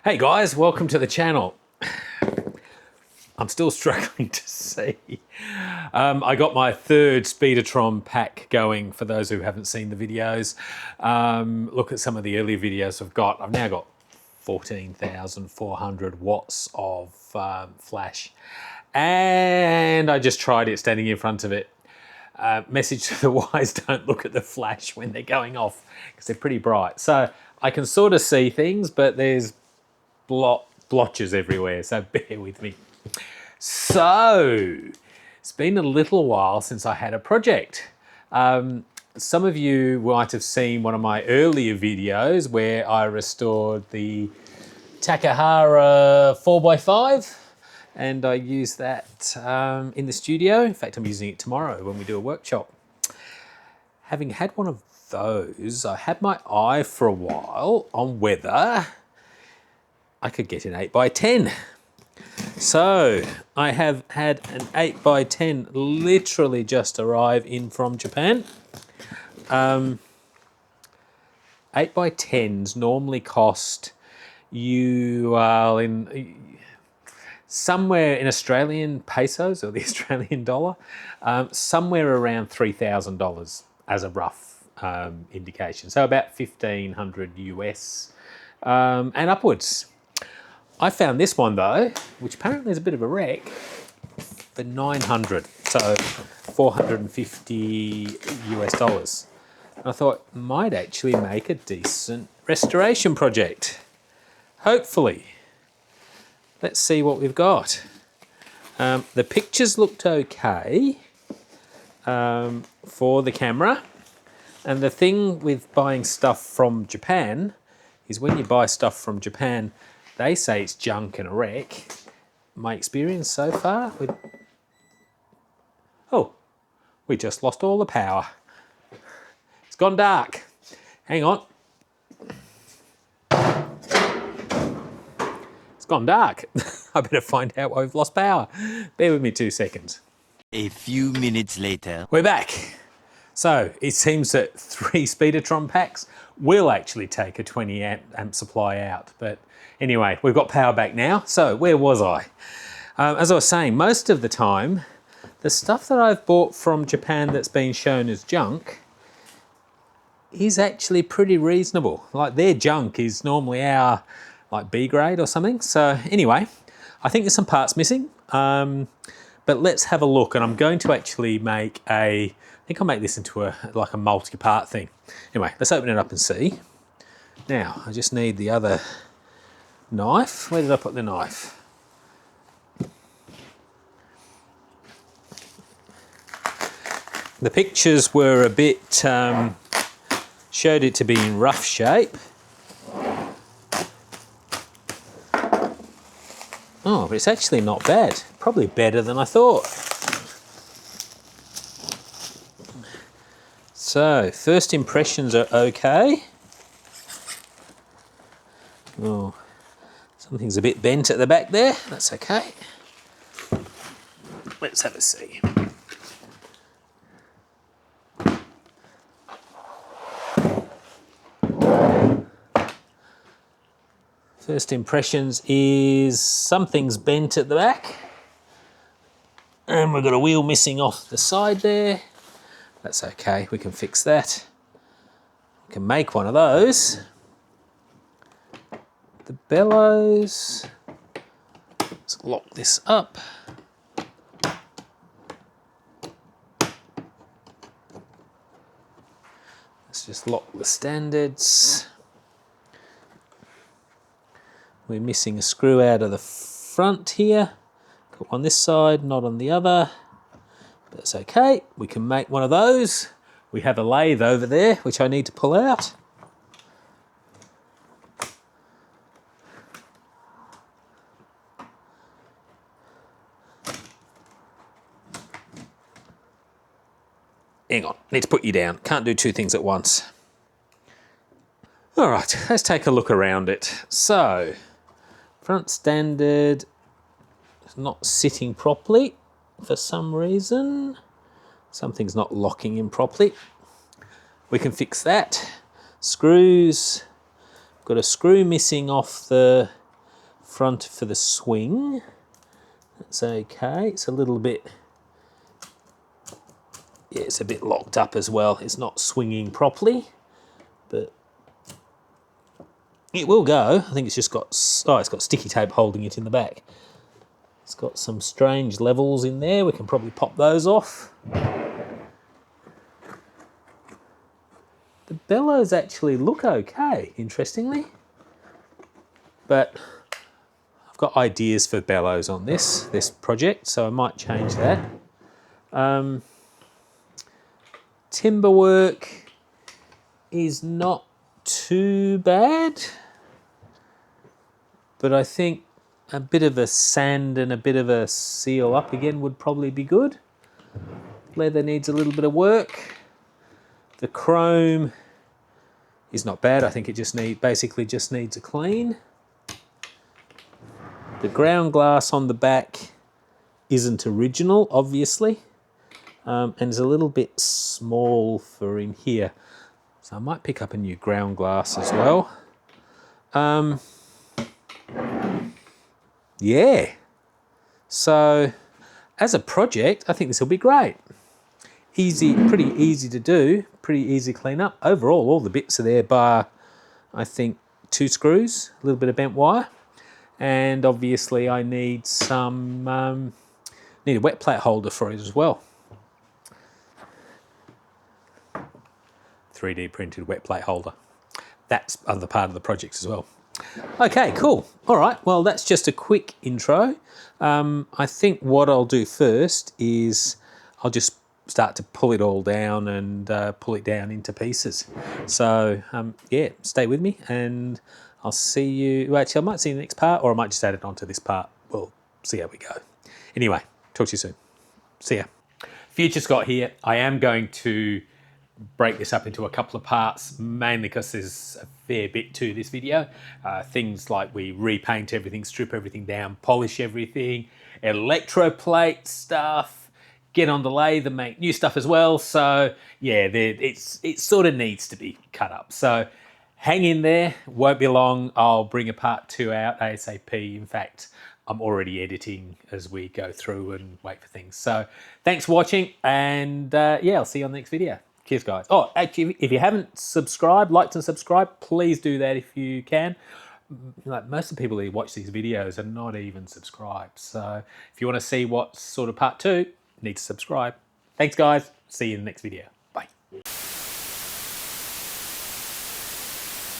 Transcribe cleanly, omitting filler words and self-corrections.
Hey guys, welcome to the channel. I'm still struggling to see. I got my third Speedatron pack going for those who haven't seen the videos. Look at some of the earlier videos I've got. I've now got 14,400 watts of flash. And I just tried it standing in front of it. Message to the wise, don't look at the flash when they're going off because they're pretty bright. So I can sort of see things, but there's blotches everywhere, so bear with me. So, it's been a little while since I had a project. Some of you might have seen one of my earlier videos where I restored the Tachihara 4x5 and I used that in the studio. In fact, I'm using it tomorrow when we do a workshop. Having had one of those, I had my eye for a while on whether I could get an 8x10. So I have had an 8x10 literally just arrive in from Japan. 8x10s normally cost you somewhere in Australian pesos or the Australian dollar, somewhere around $3,000 as a rough indication. So about 1,500 US and upwards. I found this one though, which apparently is a bit of a wreck, for 900, so 450 US dollars. And I thought might actually make a decent restoration project. Hopefully. Let's see what we've got. The pictures looked okay for the camera. And the thing with buying stuff from Japan is when you buy stuff from Japan, they say it's junk and a wreck. My experience so far with... Oh, we just lost all the power. It's gone dark. Hang on. It's gone dark. I better find out why we've lost power. Bear with me 2 seconds. A few minutes later. We're back. So it seems that 3 Speedatron packs will actually take a 20 amp supply out. But anyway, we've got power back now. So where was I? As I was saying, most of the time, the stuff that I've bought from Japan that's been shown as junk is actually pretty reasonable. Like their junk is normally our like B grade or something. So anyway, I think there's some parts missing. But let's have a look. And I'm going to actually make I think I'll make this into like a multi-part thing. Anyway, let's open it up and see. Now, I just need the other knife. Where did I put the knife? The pictures were a bit, showed it to be in rough shape. Oh, but it's actually not bad. Probably better than I thought. So, first impressions are okay. Oh, something's a bit bent at the back there. That's okay. Let's have a see. First impressions is something's bent at the back. And we've got a wheel missing off the side there. That's okay, we can fix that. We can make one of those. The bellows. Let's lock this up. Let's just lock the standards. We're missing a screw out of the front here. Got one this side, not on the other. That's okay, we can make one of those. We have a lathe over there, which I need to pull out. Hang on, need to put you down. Can't do 2 things at once. All right, let's take a look around it. So, front standard is not sitting properly for some reason. Something's not locking in properly. We can fix that. Screws, got a screw missing off the front for the swing. That's okay. It's a little bit, yeah, it's a bit locked up as well. It's not swinging properly, but it will go. I think it's just got, oh, it's got sticky tape holding it in the back. It's got some strange levels in there. We can probably pop those off. The bellows actually look okay, interestingly. But I've got ideas for bellows on this project, so I might change that. Timber work is not too bad, but I think a bit of a sand and a bit of a seal up again would probably be good. Leather needs a little bit of work. The chrome is not bad. I think it basically just needs a clean. The ground glass on the back isn't original, obviously, and it's a little bit small for in here. So I might pick up a new ground glass as well. Yeah. So as a project, I think this will be great. Easy, pretty easy to do, pretty easy clean up. Overall, all the bits are there bar, I think, 2 screws, a little bit of bent wire. And obviously I need some, need a wet plate holder for it as well. 3D printed wet plate holder. That's other part of the project as well. Okay, cool. All right, well, that's just a quick intro. I think what I'll do first is I'll just start to pull it all down and pull it down into pieces. So, yeah, stay with me and I'll see you. Well, actually, I might see you in the next part, or I might just add it onto this part. We'll see how we go. Anyway, talk to you soon. See ya. Future Scott here. I am going to break this up into a couple of parts, mainly because there's a fair bit to this video. Things like we repaint everything, strip everything down, polish everything, electroplate stuff, get on the lathe and make new stuff as well. So yeah, it sort of needs to be cut up. So hang in there, won't be long. I'll bring a part 2 out ASAP. In fact, I'm already editing as we go through and wait for things. So thanks for watching, and yeah, I'll see you on the next video. Cheers, guys. Oh, actually, if you haven't subscribed, liked and subscribed, please do that if you can. Like most of the people who watch these videos are not even subscribed. So if you want to see what's sort of part 2, you need to subscribe. Thanks, guys. See you in the next video.